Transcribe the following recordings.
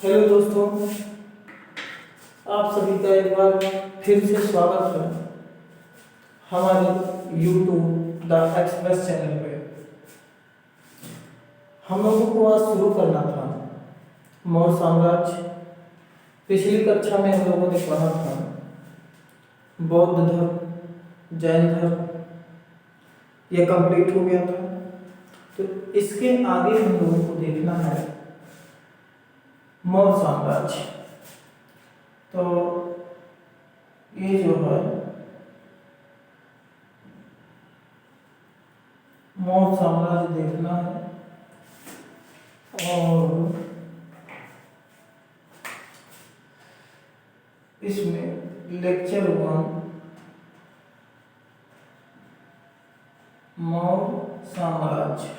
Hello दोस्तों, आप सभी का एक बार फिर से स्वागत है हमारे यूट्यूब द एक्सप्रेस चैनल पे। हम लोगों को आज शुरू करना था मौर्य साम्राज्य। पिछली कक्षा में हम लोगों ने पढ़ा था बौद्ध धर्म, जैन धर्म, यह कंप्लीट हो गया था। तो इसके आगे हम लोगों को देखना है मौर्य साम्राज्य। तो ये जो है मौर्य साम्राज्य देखना है और इसमें लेक्चर 1 मौर्य साम्राज्य।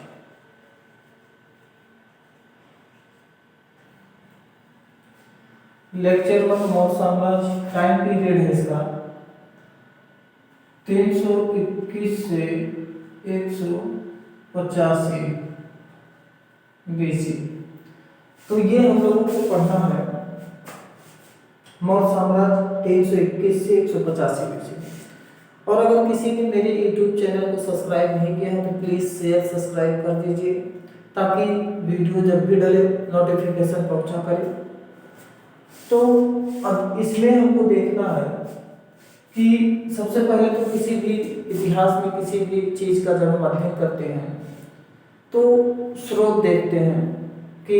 लेक्चर 1 मौर्य साम्राज्य। टाइम पीरियड है इसका 321 से 185 BC। तो ये हम लोगों को पढ़ना है मौर्य साम्राज्य 321 से 185 BC। और अगर किसी ने मेरे YouTube चैनल को सब्सक्राइब नहीं किया है तो प्लीज़ शेयर सब्सक्राइब कर दीजिए ताकि वीडियो जब भी डले नोटिफिकेशन पहुंचा करे। तो अब इसमें हमको देखना है कि सबसे पहले तो किसी भी इतिहास में किसी भी चीज़ का जब हम अध्ययन करते हैं तो स्रोत देखते हैं कि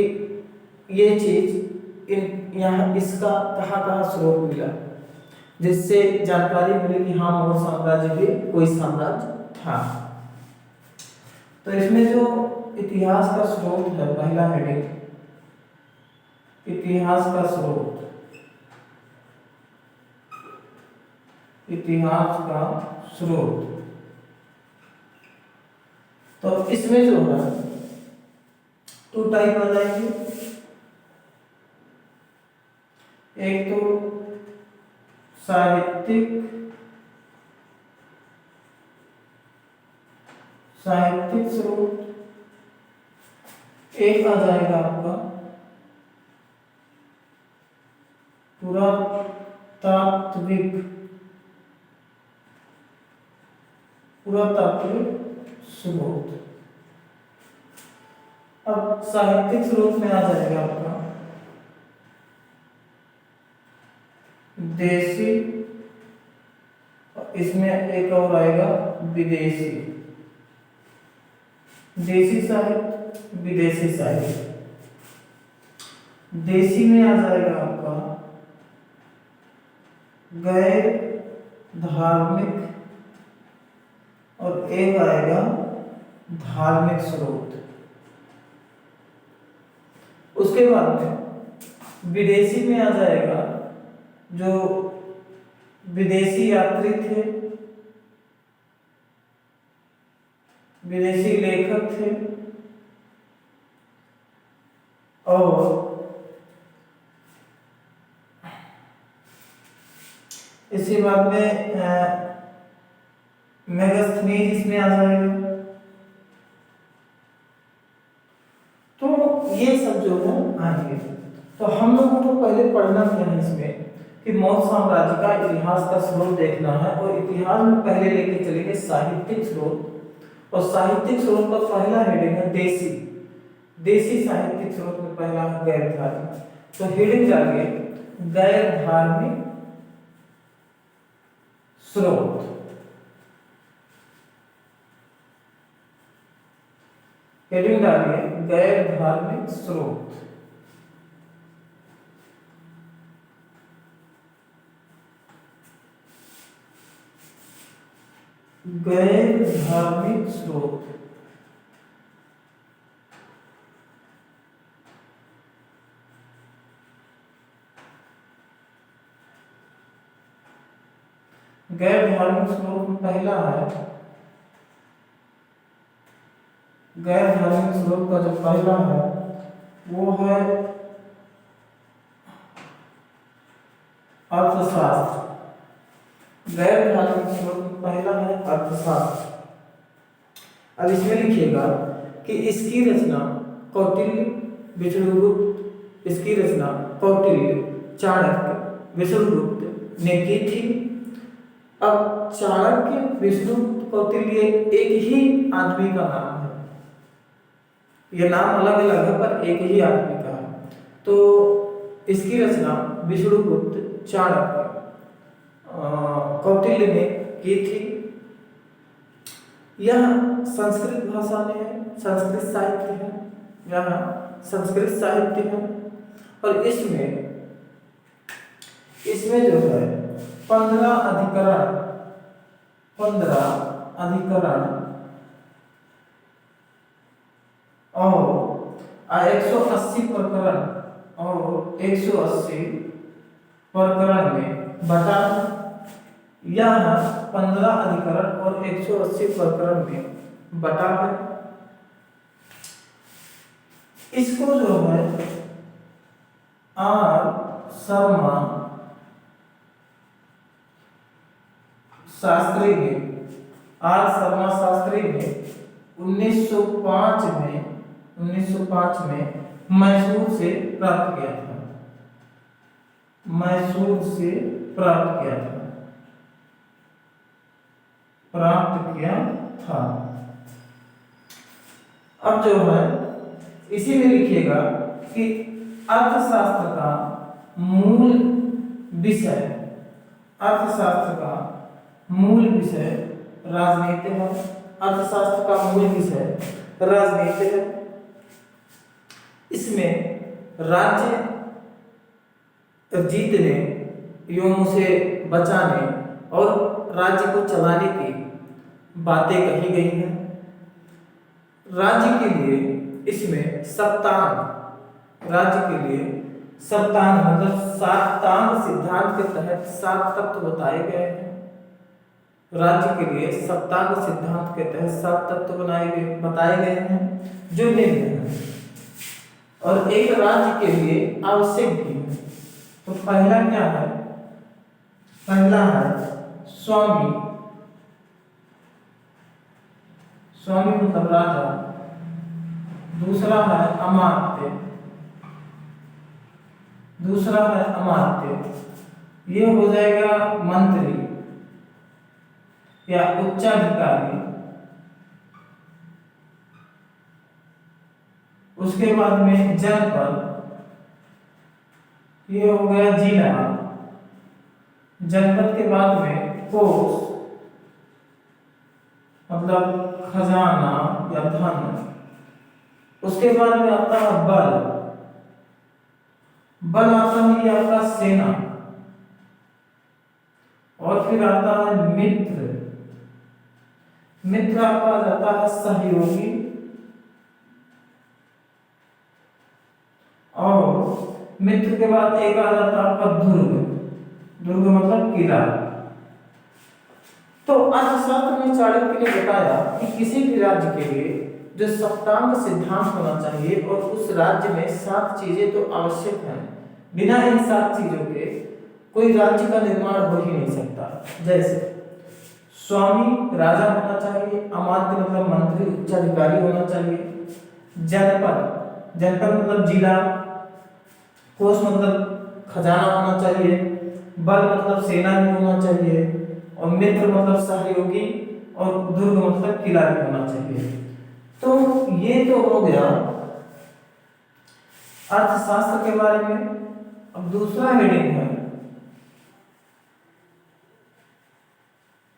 ये चीज़ यहाँ इसका कहाँ कहाँ स्रोत मिला, जिससे जानकारी मिले कि हाँ मौर्य साम्राज्य भी कोई साम्राज्य था। तो इसमें जो इतिहास का स्रोत है, पहला हेडिंग इतिहास का स्रोत। इतिहास का स्रोत। तो इसमें जो है 2 टाइप आ जाएंगे। एक तो साहित्यिक स्रोत, एक आ जाएगा आपका पुरातात्विक स्रोत। अब साहित्यिक स्रोत में आ जाएगा आपका देशी, इसमें एक और आएगा विदेशी। देशी साहित्य, विदेशी साहित्य। देशी में आ जाएगा आपका गैर धार्मिक और एक आएगा धार्मिक स्रोत। उसके बाद में विदेशी में आ जाएगा जो विदेशी यात्री थे, विदेशी लेखक थे, और इसी बाद में मेगास्थनीज इसमें आ जाएगा। तो ये सब जो है आएंगे। तो हम लोगों को पहले पढ़ना क्या है इसमें कि मौर्य साम्राज्य का इतिहास का स्रोत देखना है। और इतिहास में पहले लेके चलेंगे साहित्यिक स्रोत। और साहित्यिक स्रोत का पहला हेडिंग है देशी। देशी साहित्यिक स्रोत में पहला गैर धार्मिक। तो हेडिंग डालिए गैर धार्मिक स्रोत। हेडिंग डालिए गैर धार्मिक स्रोत। गैर धार्मिक स्रोत। गैर धार्मिक स्रोत में पहला है, गैर धार्मिक स्रोत का जो पहला है वो है अर्थशास्त्र। गैर धार्मिक स्रोत में पहला है अर्थशास्त्र। अब इसमें लिखिएगा कि इसकी रचना कौटिल्य, विष्णुगुप्त, इसकी रचना कौटिल्य, चाणक्य, विष्णुगुप्त ने की थी। अब चाणक्य, विष्णुगुप्त, कौटिल्य एक ही आदमी का नाम है, ये नाम अलग अलग है पर एक ही आदमी का है। तो इसकी रचना विष्णुगुप्त, चाणक्य, कौटिल्य ने की थी। यह संस्कृत भाषा में है, संस्कृत साहित्य है, यह संस्कृत साहित्य है। और इसमें जो है 15 अधिकरण, 15 अधिकरण और 180 प्रकरण और 180 प्रकरण में बटा। यह 15 अधिकरण और 180 प्रकरण में बटा है। इसको जो है आर शर्मा शास्त्री ने 1905 में मैसूर से प्राप्त किया था, मैसूर से प्राप्त किया था। अब जो है इसी में लिखिएगा कि अर्थशास्त्र का मूल विषय, अर्थशास्त्र का मूल विषय राजनीति है, अर्थशास्त्र का मूल विषय राजनीति है। इसमें राज्य जीतने, युवाओं से बचाने और राज्य को चलाने की बातें कही गई हैं। राज्य के लिए इसमें सप्तांग, राज्य के लिए सप्तांग मतलब साप्तांग सिद्धांत के तहत 7 तत्व बताए गए हैं। राज्य के लिए सप्तांग सिद्धांत के तहत 7 तत्व बताए गए हैं जो निम्न हैं और एक राज्य के लिए आवश्यक भी है। तो पहला क्या है? पहला है स्वामी, स्वामी मतलब राजा। दूसरा है अमात्य, दूसरा है अमात्य, ये हो जाएगा मंत्री या उच्चाधिकारी। उसके बाद में जनपद, ये हो गया जिला। जनपद के बाद में कोष मतलब खजाना या धन। उसके बाद में आता है बल, बल आता है ये आपका सेना। और फिर आता है मित्र, मित्र आपका आ जाता है सहयोगी। और मित्र के बाद एक आ जाता है आपका दुर्ग, दुर्ग मतलब किला। तो अर्थशास्त्र में चाणक्य ने बताया कि किसी भी राज्य के लिए जो सप्तांग सिद्धांत होना चाहिए और उस राज्य में 7 चीजें तो आवश्यक हैं। बिना इन 7 चीजों के कोई राज्य का निर्माण हो ही नहीं सकता। जैसे स्वामी राजा होना चाहिए, अमात्य मतलब मंत्री उच्चाधिकारी होना चाहिए, जनपद, जनपद मतलब जिला, कोष मतलब खजाना होना चाहिए, बल मतलब सेना भी होना चाहिए, और मित्र मतलब सहयोगी, और दुर्ग मतलब किला भी होना चाहिए। तो ये तो हो गया अर्थशास्त्र के बारे में। अब दूसरा हेडिंग है,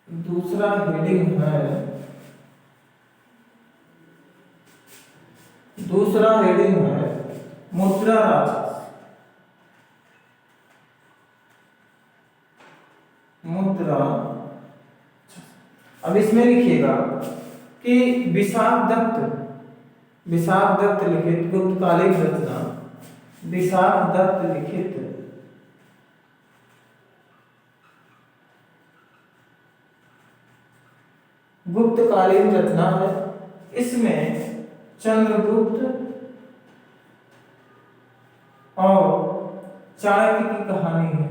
दूसरा हेडिंग है, दूसरा हेडिंग है मुद्रा राजस्व। मुद्रा, अब इसमें लिखिएगा कि विशाख दत्त लिखित गुप्तकालीन रचना, विशाख दत्त लिखित गुप्तकालीन रचना है। इसमें चंद्रगुप्त और चाणक्य की कहानी है,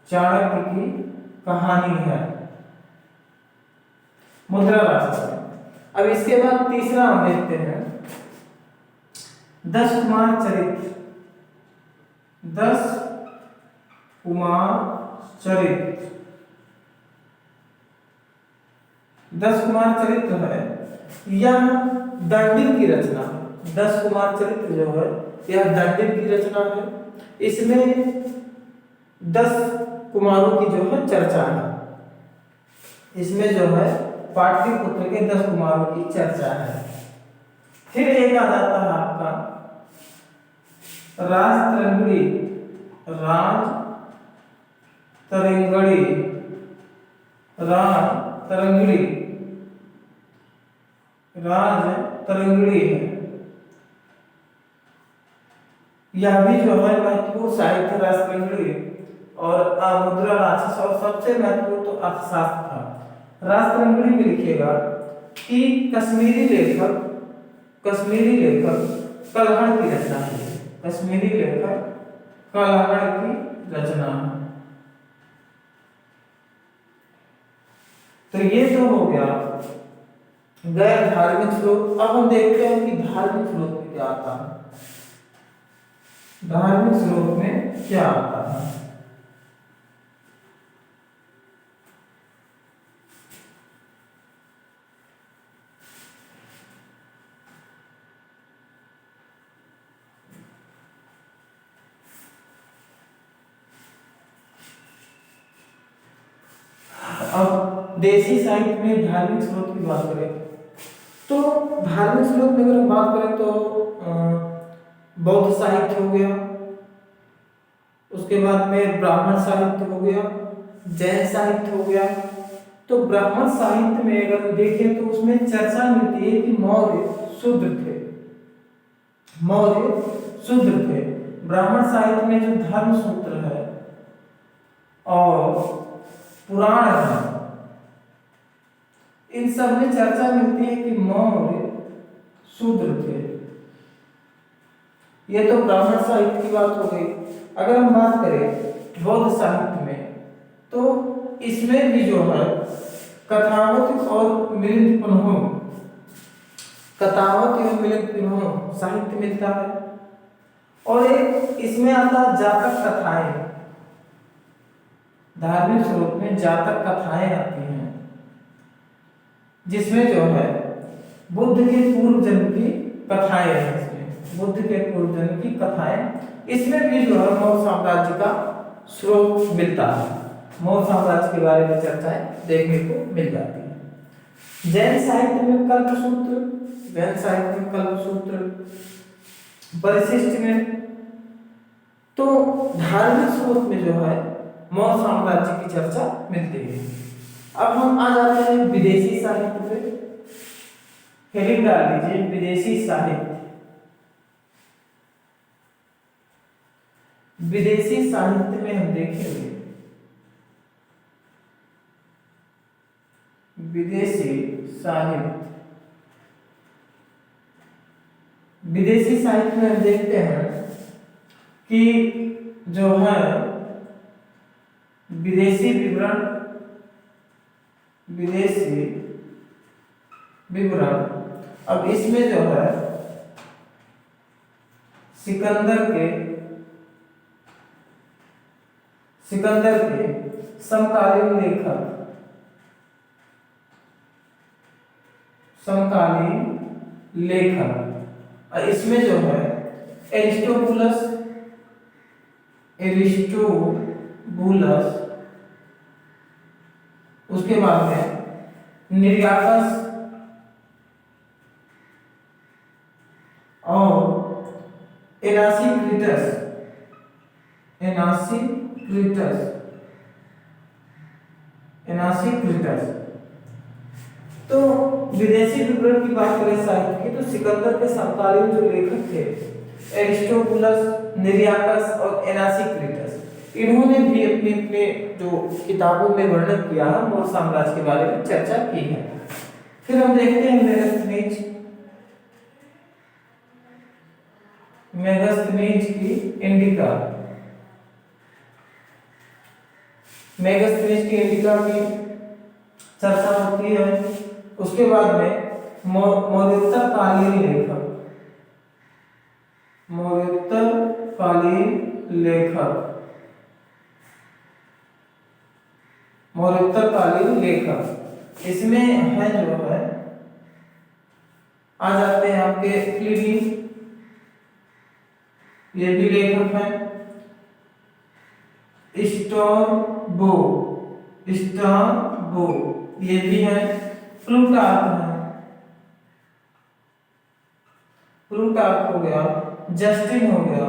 चाणक्य की कहानी है मुद्रा राजस्व। अब इसके बाद तीसरा हम देखते हैं 10 कुमार चरित्र। 10 कुमार चरित्र। 10 कुमार चरित्र है यह दंडिल की रचना है। 10 कुमार चरित्र जो है यह दंडिल की रचना है। इसमें 10 कुमारों की जो है चर्चा है। इसमें जो है पाटलिपुत्र के 10 कुमारों की चर्चा है। फिर एक आ जाता है आपका राजतरंगड़ी। राजतरंगड़ी राजतरंगड़ी राजतरंगड़ी है। यह भी जो है महत्वपूर्ण साहित्य राजतरंगड़ी और मुद्रा राक्षस और सबसे महत्वपूर्ण तो अर्थशास्त्र था। राजतरंगड़ी में लिखेगा कि कश्मीरी लेखक कलहड़ की रचना है। कश्मीरी लेखक कलहड़ की रचना है। तो ये तो हो गया गैर धार्मिक स्रोत। अब हम देखते हैं कि धार्मिक स्रोत में क्या आता है। धार्मिक स्रोत में क्या आता है। अब देसी साहित्य में धार्मिक स्रोत की बात करें तो धार्मिक स्रोत में अगर हम बात करें तो बौद्ध साहित्य हो गया, उसके बाद में ब्राह्मण साहित्य हो गया, जैन साहित्य हो गया। तो ब्राह्मण साहित्य में अगर देखें तो उसमें चर्चा मिलती है कि मौर्य शूद्र थे। ब्राह्मण साहित्य में जो धर्म सूत्र है और पुराण है, इन सब में चर्चा मिलती है कि मौर्य शूद्र थे। ये तो ब्राह्मण साहित्य की बात हो गई। अगर हम बात करें बौद्ध साहित्य में तो इसमें भी जो है कथावत और मिलिंद पुनः साहित्य मिलता है। और एक इसमें आता जातक कथाएं। धार्मिक स्रोत में जातक कथाएं आती हैं जिसमें जो है बुद्ध के पूर्व जन्म की कथाएं हैं। बुद्ध के पूर्व जन्म की कथाएं, इसमें भी जो है मौर्य साम्राज्य का स्रोत मिलता है। मौर्य साम्राज्य के बारे में चर्चाएं देखने को मिल जाती है। जैन साहित्य में कल्पसूत्र, परिशिष्ट में। तो धार्मिक स्रोत में जो है मौर्य साम्राज्य की चर्चा मिलती है। अब हम आ जाते हैं विदेशी साहित्य पे। हेडिंग डाल लीजिए विदेशी साहित्य। विदेशी साहित्य में हम देखेंगे विदेशी साहित्य में हम देखते हैं कि जो है विदेशी विवरण। अब इसमें जो है सिकंदर के समकालीन लेखक और इसमें जो है एरिस्टोबुलस, उसके बाद में निर्याकस और एनासीक्रिटस। तो विदेशी विवरण की बात करें साहित्य की तो सिकंदर के समकालीन जो लेखक थे एरिस्टोबुलस, निर्याकस और एनासीक्रिटस, इन्होंने भी अपने जो किताबों में वर्णन किया है मौर्य साम्राज्य के बारे में चर्चा की है। फिर हम देखते हैं मेगास्थनीज की इंडिका। मेगास्थनीज की इंडिका की चर्चा होती है। उसके बाद में मौर्योत्तरकालीन लेखक, मौर्योत्तरकालीन लेखक, इसमें है जो है आ जाते हैं आपके प्लिनी, ये भी लेखक है। स्ट्रैबो, स्ट्रैबो ये भी है। प्लूटार्क है, प्लूटार्क हो गया, जस्टिन हो गया,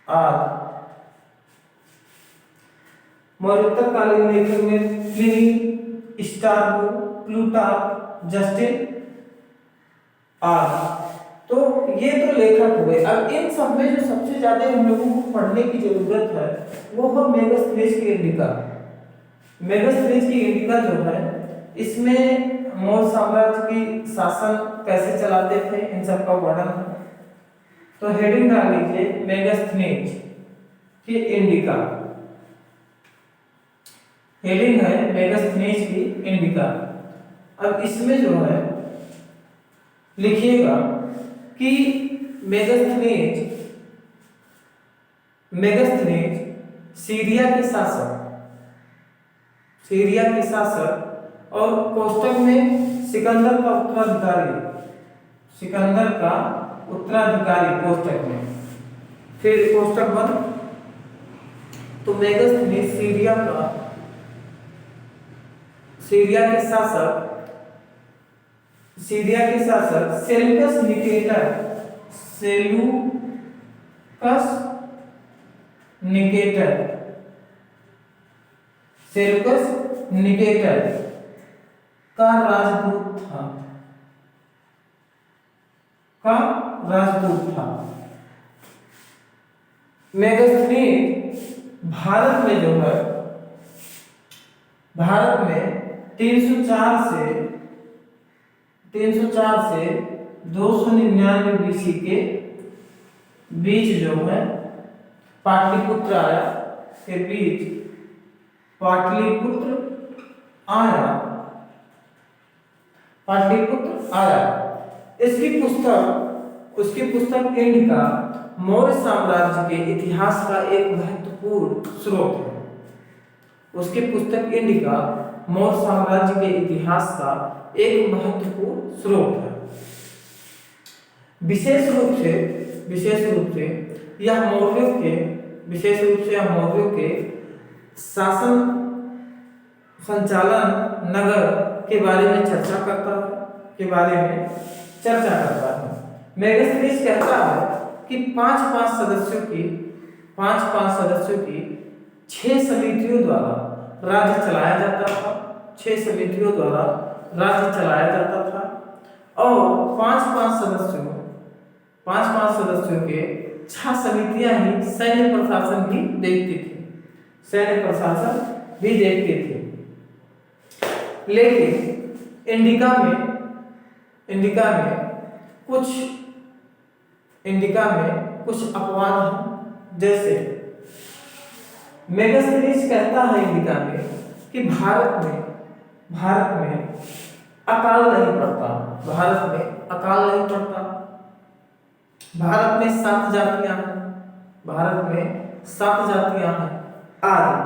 आदि। मौर्योत्तरकालीन लेखक में प्लिनी, स्ट्रैबो, प्लूटार्क, जस्टिन, आदि। तो ये तो लेखक हुए। अब इन सब में जो सबसे ज्यादा हम लोगों को पढ़ने की जरूरत है वो है मेगास्थनीज की इंडिका। मेगास्थनीज की इंडिका जो है इसमें मौर्य साम्राज्य की शासन कैसे चलाते थे इन सब का वर्णन है। तो हेडिंग डाल लीजिए मेगास्थनीज की इंडिका, हेडिंग है मेगास्थनीज की इंडिका। अब इसमें जो है लिखिएगा कि मेगास्थनीज, मेगास्थनीज सीरिया के शासक, सीरिया के शासक और कोष्टक में सिकंदर का उत्तराधिकारी, सिकंदर का उत्तराधिकारी कोष्टक में, फिर कोष्टक बंद। तो मेगास्थनीज सीरिया का, सीरिया के शासक, सीरिया के शासक Seleucus Nicator, Seleucus Nicator, Seleucus Nicator का राजदूत था, का राजदूत था। मेगास्थनीज भारत में जो है, भारत में 304 से 299 बीसी के बीच जो है पाटलिपुत्र आया, के बीच पाटलिपुत्र आया, पाटलिपुत्र आया। उसकी पुस्तक इंडिका मौर्य साम्राज्य के इतिहास का एक महत्वपूर्ण स्रोत है। उसकी पुस्तक इंडिका मौर्य साम्राज्य के इतिहास का एक महत्वपूर्ण स्रोत है। विशेष रूप से यह मौर्यों के, विशेष रूप से यह मौर्यों के शासन, संचालन, नगर के बारे में चर्चा करता है, के बारे में चर्चा करता है। मेगास्थनीज कहता है कि पांच सदस्यों की 6 समितियों द्वारा राज्य चलाया जाता था, 6 समितियों द्वारा राज्य चलाया जाता था। और 5-5 सदस्यों के 6 समितियां ही सैन्य प्रशासन भी देखती थी, सैन्य प्रशासन भी देखते थे। लेकिन इंडिका में कुछ अपवाद हैं। जैसे मेगास्थनीज कहता है इंडिका में कि भारत में अकाल नहीं पड़ता, भारत में अकाल नहीं पड़ता, भारत में 7 जातियां हैं, भारत में 7 जातियां हैं आदि,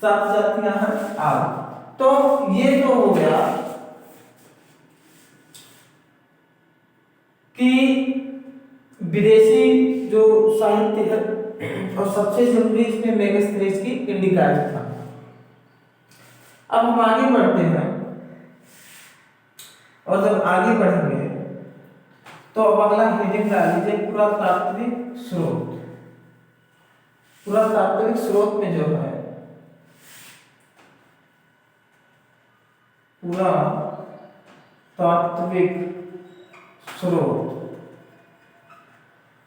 7 जातियां हैं आदि। तो ये तो हो गया कि विदेशी जो साहित्य है, और सबसे जरूरी इसमें मेगास्थनीज की इंडिका था। अब हम आगे बढ़ते हैं, और जब आगे बढ़ेंगे तो अब अगला हेडिंग डाल लीजिए पुरातात्विक स्रोत। पुरातात्विक स्रोत में जो है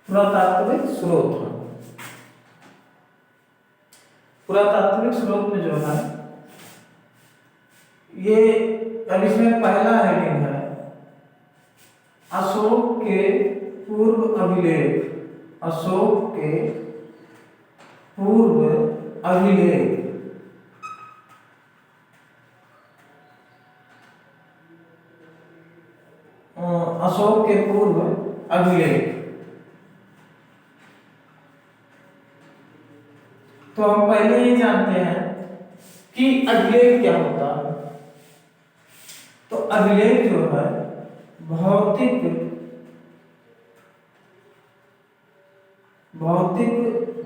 पुरातात्विक स्रोत में जो है ये, अब इसमें पहला हेडिंग है अशोक के पूर्व अभिलेख, अशोक के पूर्व अभिलेख। अशोक के पूर्व अभिलेख। तो हम पहले ये जानते हैं कि अभिलेख क्या होता है। तो अभिलेख जो है भौतिक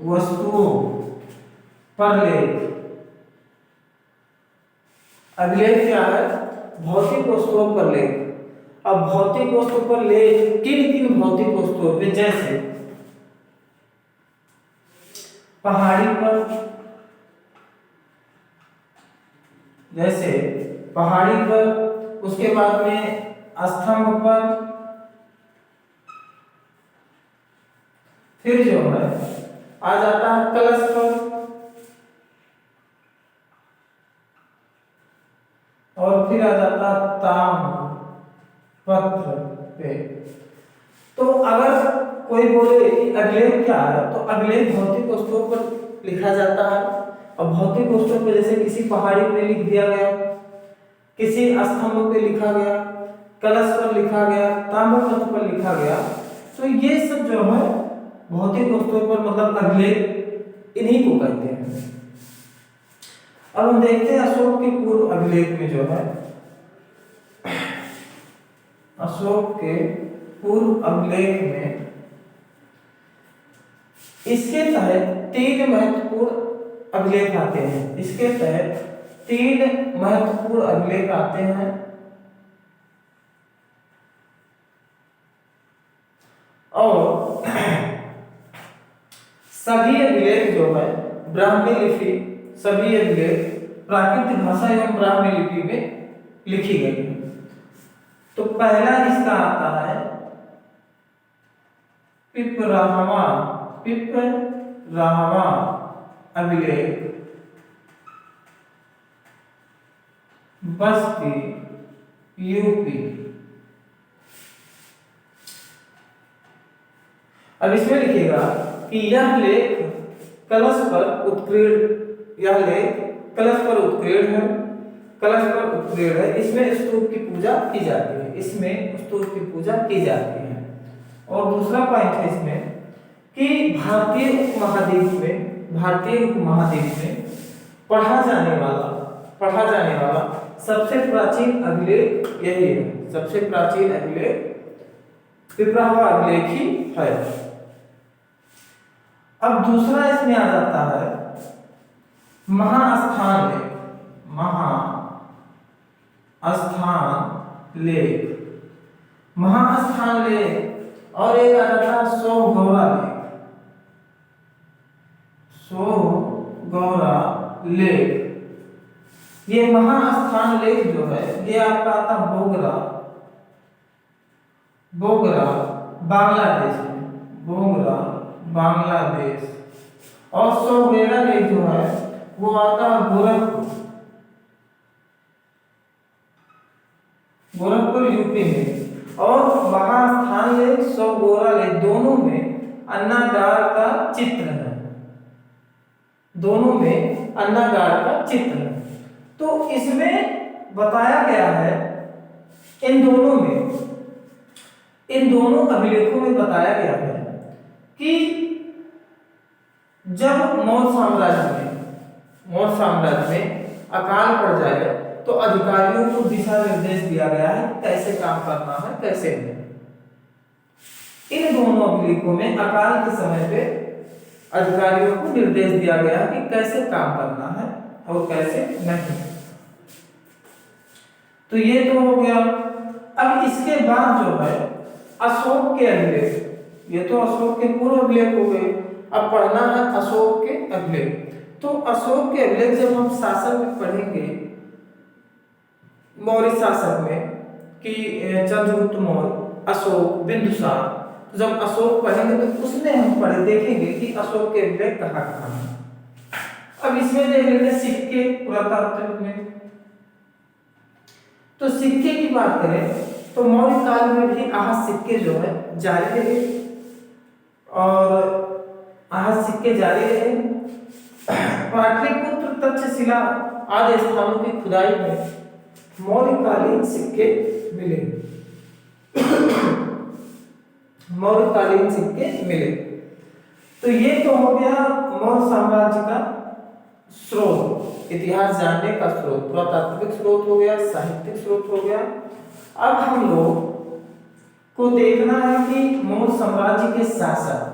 वस्तुओं पर लेख। अभिलेख क्या है? भौतिक वस्तुओं पर लेख। अब भौतिक वस्तु पर लेख किन किन भौतिक वस्तुओं पे? जैसे पहाड़ी पर, जैसे पहाड़ी पर, उसके बाद में स्तंभ पर, फिर जो है आ जाता है कलश पर, और फिर आ जाता है ताम्र पत्र पे। तो अगर कोई बोले कि अभिलेख क्या है, तो अभिलेख भौतिक वस्तुओं पर लिखा जाता है। और भौतिक वस्तुओं पर जैसे किसी पहाड़ी पे लिख दिया गया, किसी स्तंभ पे लिखा गया, कलश पर लिखा गया, ताम्र पत्र पर लिखा गया, तो ये सब जो है भौतिक वस्तुओं पर मतलब अभिलेख इन्हीं को कहते हैं। अब हम देखते हैं अशोक के पूर्व अभिलेख में जो है, अशोक के पूर्व अभिलेख में इसके तहत 3 महत्वपूर्ण अभिलेख आते हैं। इसके तहत 3 महत्वपूर्ण अभिलेख आते हैं। और सभी अभिलेख जो है ब्राह्मी लिपि, सभी अभिलेख प्राकृतिक भाषा एवं ब्राह्मी लिपि में लिखी गई है। तो पहला इसका आता है पिपराहवा अभिलेख, बस्ती यूपी। अब इसमें लिखिएगा कि यह लेख कलश पर उत्कीर्ण, यह लेख कलश पर उत्कीर्ण है, कलश पर उत्कीर्ण है। इसमें स्तूप की पूजा की जाती है, इसमें स्तूप की पूजा की जाती है। और दूसरा पॉइंट है इसमें कि भारतीय उपमहाद्वीप में पढ़ा जाने वाला सबसे प्राचीन अभिलेख यही है। सबसे प्राचीन अभिलेख पिपराहवा अभिलेख ही है। अब दूसरा इसमें आ जाता है महास्थान लेख, और एक आ जाता है सोगौरा लेख। ये महास्थान लेख जो है ये आपका आता बोगरा बांग्लादेश में, बोगरा बांग्लादेश। और सोगौरा लेख जो है वो आता है गोरखपुर यूपी में। और महास्थान लेख, सोगौरा लेख, दोनों में अन्नागार का चित्र है, दोनों में अन्नागार का चित्र है। तो इसमें बताया गया है, इन दोनों अभिलेखों में बताया गया है कि जब मौर्य साम्राज्य में अकाल पड़ जाएगा तो अधिकारियों को दिशा निर्देश दिया गया है कैसे काम करना है, कैसे नहीं। इन दोनों अभिलेखों में अकाल के समय पे अधिकारियों को निर्देश दिया गया है कि कैसे काम करना है और कैसे नहीं। तो ये तो हो गया। अब इसके बाद जो है अशोक के अभिलेख, ये तो अशोक के पूर्व अभिलेख हो गए। अब पढ़ना है अशोक के अभिलेख। तो अशोक के अभिलेख जब हम शासन में पढ़ेंगे, मौर्य शासक में कि चंद्रगुप्त मौर्य, अशोक, बिंदुसार, तो जब अशोक पढ़ेंगे तो उसमें हम पढ़े देखेंगे कि अशोक के अभिलेख कहाँ है। अब इसमें देख लेते हैं सिक्के पुरातत्व में। तो सिक्के की बात करें तो मौर्य काल में भी आहत सिक्के जो है जारी रहे, और आहत सिक्के जारी रहे। पाटलिपुत्र, तक्षशिला आदि स्थानों की खुदाई में मौर्यकालीन सिक्के मिले, मौर्यकालीन सिक्के मिले। तो ये तो हो गया मौर्य साम्राज्य का स्रोत, इतिहास जानने का स्रोत, पुरातात्विक स्रोत हो गया, साहित्यिक स्रोत हो गया। अब हम लोग को देखना है कि मौर्य साम्राज्य के शासक,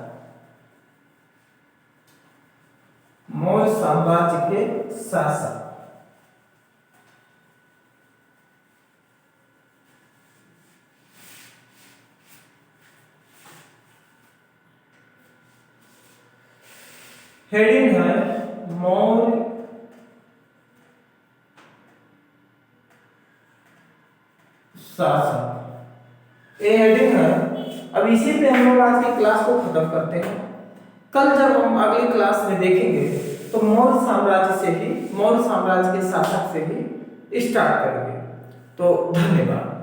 मौर्य साम्राज्य के शासक, हेडिंग है मौर्य शासक, ये हेडिंग है। अब इसी पे हम लोग आज की क्लास को खत्म करते हैं। कल जब हम अगली क्लास में देखेंगे तो मौर्य साम्राज्य से ही, मौर्य साम्राज्य के शासक से ही स्टार्ट करेंगे। तो धन्यवाद।